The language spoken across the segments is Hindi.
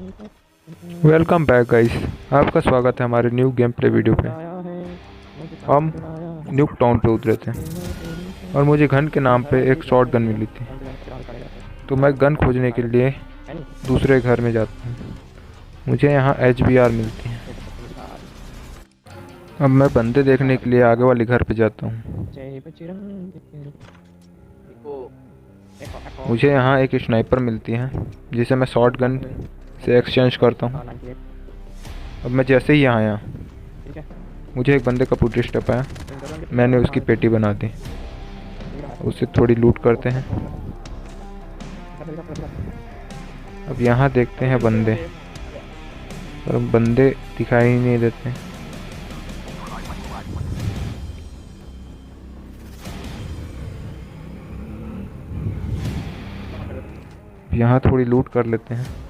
Welcome back guys. आपका स्वागत है हमारे न्यू गेम प्ले वीडियो पे। हम न्यू टाउन पे उतरे थे और मुझे गन के नाम पे एक शॉट गन मिली थी, तो मैं गन खोजने के लिए दूसरे घर में जाता हूँ। मुझे यहाँ HBR मिलती है। अब मैं बंदे देखने के लिए आगे वाले घर पे जाता हूँ। मुझे यहाँ एक स्नाइपर मिलती है जिसे मैं शॉट गन से एक्सचेंज करता हूँ। अब मैं जैसे ही यहाँ आया, मुझे एक बंदे का फुट स्टेप आया। मैंने उसकी पेटी बना दी। उससे थोड़ी लूट करते हैं। अब यहाँ देखते हैं बंदे, पर बंदे दिखाई ही नहीं देते। यहाँ थोड़ी लूट कर लेते हैं।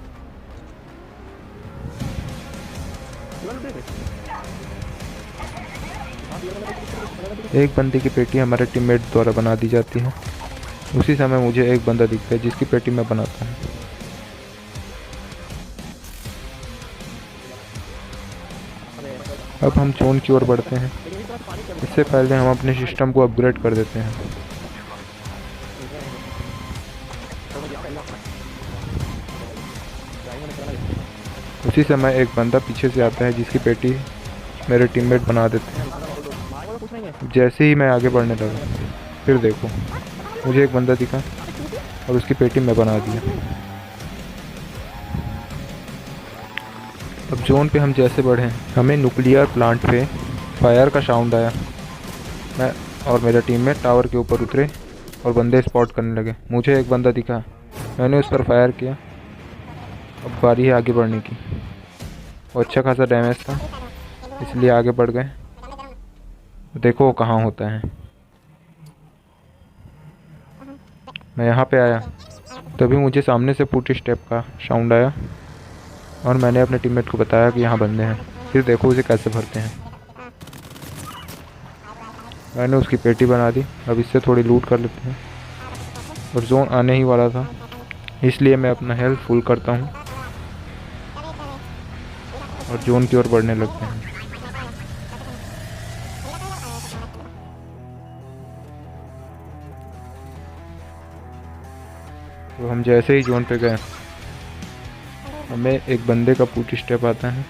एक बंदे की पेटी हमारे टीममेट द्वारा बना दी जाती है। उसी समय मुझे एक बंदा दिखता है जिसकी पेटी मैं बनाता हूँ। अब हम जोन की ओर बढ़ते हैं। इससे पहले हम अपने सिस्टम को अपग्रेड कर देते हैं। उसी समय एक बंदा पीछे से आता है जिसकी पेटी मेरे टीममेट बना देते हैं। जैसे ही मैं आगे बढ़ने लगा, फिर देखो, मुझे एक बंदा दिखा और उसकी पेटी मैं बना दिया। अब जोन पे हम जैसे बढ़े, हमें न्यूक्लियर प्लांट पे फायर का साउंड आया। मैं और मेरा टीममेट टावर के ऊपर उतरे और बंदे स्पॉट करने लगे। मुझे एक बंदा दिखा, मैंने उस पर फायर किया। अब बारी है आगे बढ़ने की। वो अच्छा खासा डैमेज था, इसलिए आगे बढ़ गए। देखो वो कहाँ होता है। मैं यहाँ पे आया, तभी मुझे सामने से फुट स्टेप का साउंड आया और मैंने अपने टीममेट को बताया कि यहाँ बंदे हैं। फिर देखो उसे कैसे भरते हैं। मैंने उसकी पेटी बना दी। अब इससे थोड़ी लूट कर लेते हैं। और जोन आने ही वाला था, इसलिए मैं अपना हेल्थ फुल करता हूँ और जोन की ओर बढ़ने लगते हैं। तो हम जैसे ही जोन पे गए, हमें एक बंदे का फुट स्टेप आता है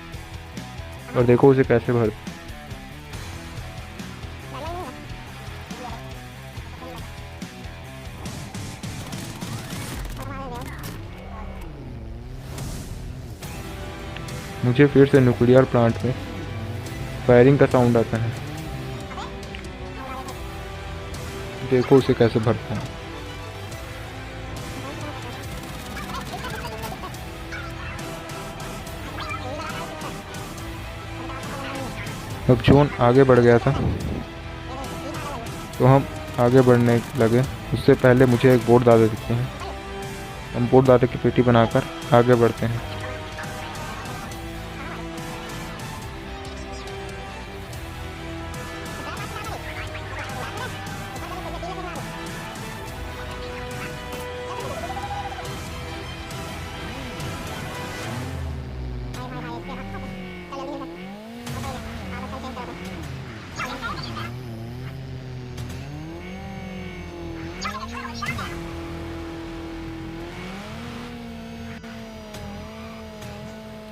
और देखो उसे कैसे भरते। मुझे फिर से न्यूक्लियर प्लांट में फायरिंग का साउंड आता है। देखो उसे कैसे भरता है। अब जोन आगे बढ़ गया था, तो हम आगे बढ़ने लगे। उससे पहले मुझे एक बोर्ड दादा दिखते हैं। हम बोर्ड दादा की पेटी बनाकर आगे बढ़ते हैं।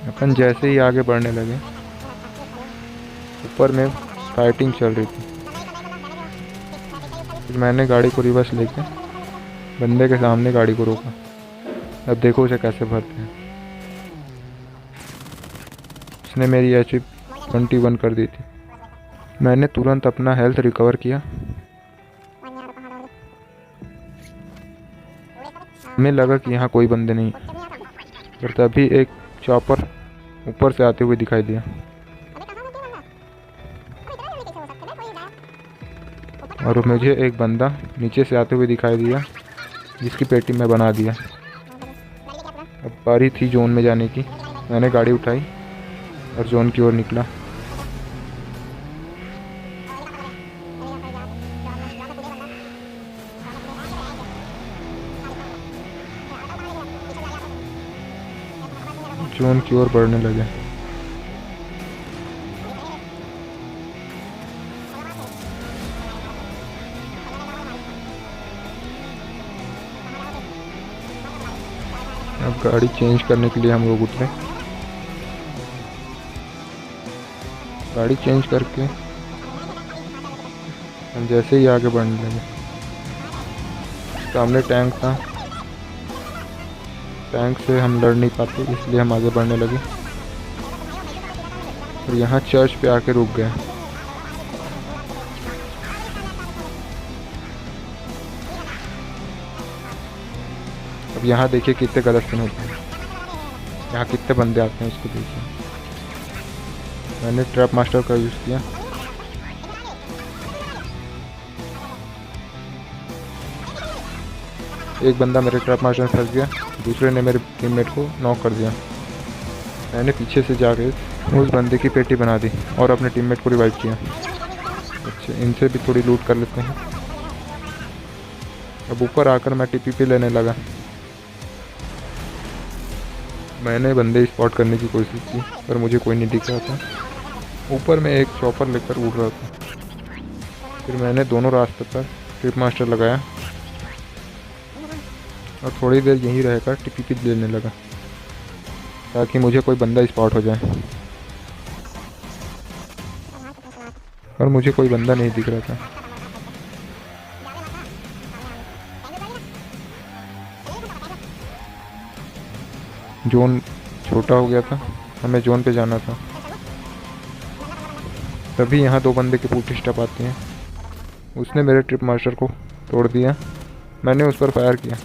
अपन जैसे ही आगे बढ़ने लगे, ऊपर में फाइटिंग चल रही थी। फिर मैंने गाड़ी को रिवर्स लेके बंदे के सामने गाड़ी को रोका। अब देखो उसे कैसे भरते हैं। उसने मेरी HP 21 कर दी थी। मैंने तुरंत अपना हेल्थ रिकवर किया। हमें लगा कि यहाँ कोई बंदे नहीं, पर तभी एक चॉपर ऊपर से आते हुए दिखाई दिया और मुझे एक बंदा नीचे से आते हुए दिखाई दिया जिसकी पेटी मैं बना दिया। अब बारी थी जोन में जाने की। मैंने गाड़ी उठाई और जोन की ओर निकला। जोन की ओर बढ़ने लगे। अब गाड़ी चेंज करने के लिए हम लोग उतरे। गाड़ी चेंज करके हम जैसे ही आगे बढ़ने लगे, सामने टैंक था। टैंक से हम लड़ नहीं पाते, इसलिए हम आगे बढ़ने लगे और यहाँ चर्च पे आके रुक गए। अब यहाँ देखिए कितने गलत सीन होते हैं, यहाँ कितने बंदे आते हैं, उसको देखिए। मैंने ट्रैप मास्टर का यूज़ किया। एक बंदा मेरे ट्रैप मास्टर में फंस गया, दूसरे ने मेरे टीममेट को नॉक कर दिया। मैंने पीछे से जाके उस बंदे की पेटी बना दी और अपने टीममेट को रिवाइव किया। अच्छा, इनसे भी थोड़ी लूट कर लेते हैं। अब ऊपर आकर मैं टीपीपी लेने लगा। मैंने बंदे स्पॉट करने की कोशिश की पर मुझे कोई नहीं दिख रहा था। ऊपर मैं एक चॉपर लेकर उड़ रहा था। फिर मैंने दोनों रास्ते पर ट्रिप मास्टर लगाया और थोड़ी देर यहीं रहकर टीपीपी लेने लगा ताकि मुझे कोई बंदा स्पॉट हो जाए, और मुझे कोई बंदा नहीं दिख रहा था। जोन छोटा हो गया था, हमें जोन पे जाना था। तभी यहाँ दो बंदे के बूट स्टॉप आते हैं। उसने मेरे ट्रिप मास्टर को तोड़ दिया। मैंने उस पर फायर किया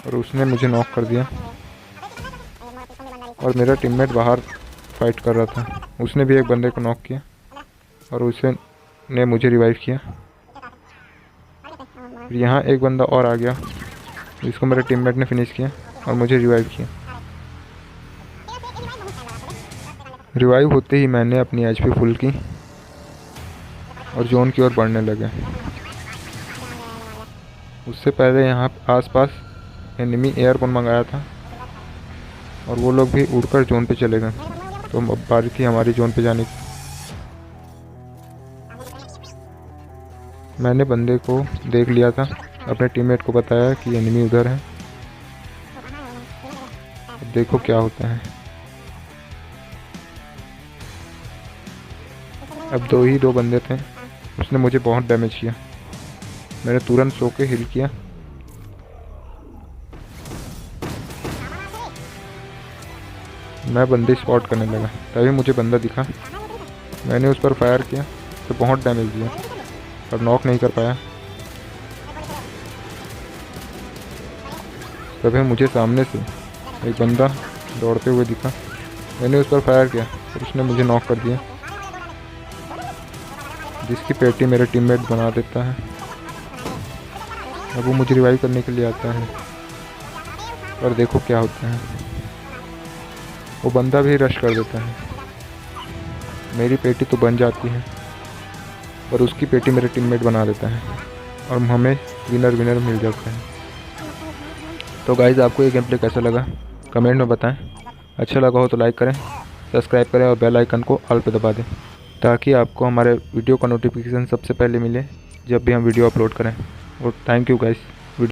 और उसने मुझे नॉक कर दिया, और मेरा टीममेट बाहर फाइट कर रहा था। उसने भी एक बंदे को नॉक किया और उसने मुझे रिवाइव किया। फिर यहाँ एक बंदा और आ गया जिसको मेरे टीममेट ने फिनिश किया और मुझे रिवाइव किया। रिवाइव होते ही मैंने अपनी एचपी फुल की और जोन की ओर बढ़ने लगे। उससे पहले यहाँ आसपास एनिमी एयरपोन मंगाया था और वो लोग भी उड़कर जोन पे चले गए, तो अब बारी थी हमारी जोन पे जाने की। मैंने बंदे को देख लिया था, अपने टीममेट को बताया कि एनिमी उधर है। अब देखो क्या होता है। अब दो बंदे थे, उसने मुझे बहुत डैमेज किया। मैंने तुरंत सो के हिल किया। मैं बंदे स्पॉट करने लगा, तभी मुझे बंदा दिखा। मैंने उस पर फायर किया तो बहुत डैमेज दिया पर नॉक नहीं कर पाया। तभी मुझे सामने से एक बंदा दौड़ते हुए दिखा। मैंने उस पर फायर किया और उसने मुझे नॉक कर दिया, जिसकी पेटी मेरे टीममेट बना देता है। अब वो मुझे रिवाइव करने के लिए आता है, और देखो क्या होता है। वो बंदा भी रश कर देता है। मेरी पेटी तो बन जाती है और उसकी पेटी मेरे टीममेट बना देता है और हमें विनर मिल जाता है। तो गाइज़, आपको ये गेम प्ले कैसा लगा कमेंट में बताएं। अच्छा लगा हो तो लाइक करें, सब्सक्राइब करें और बेल आइकन को ऑल पे दबा दें ताकि आपको हमारे वीडियो का नोटिफिकेशन सबसे पहले मिले जब भी हम वीडियो अपलोड करें। और थैंक यू गाइज़।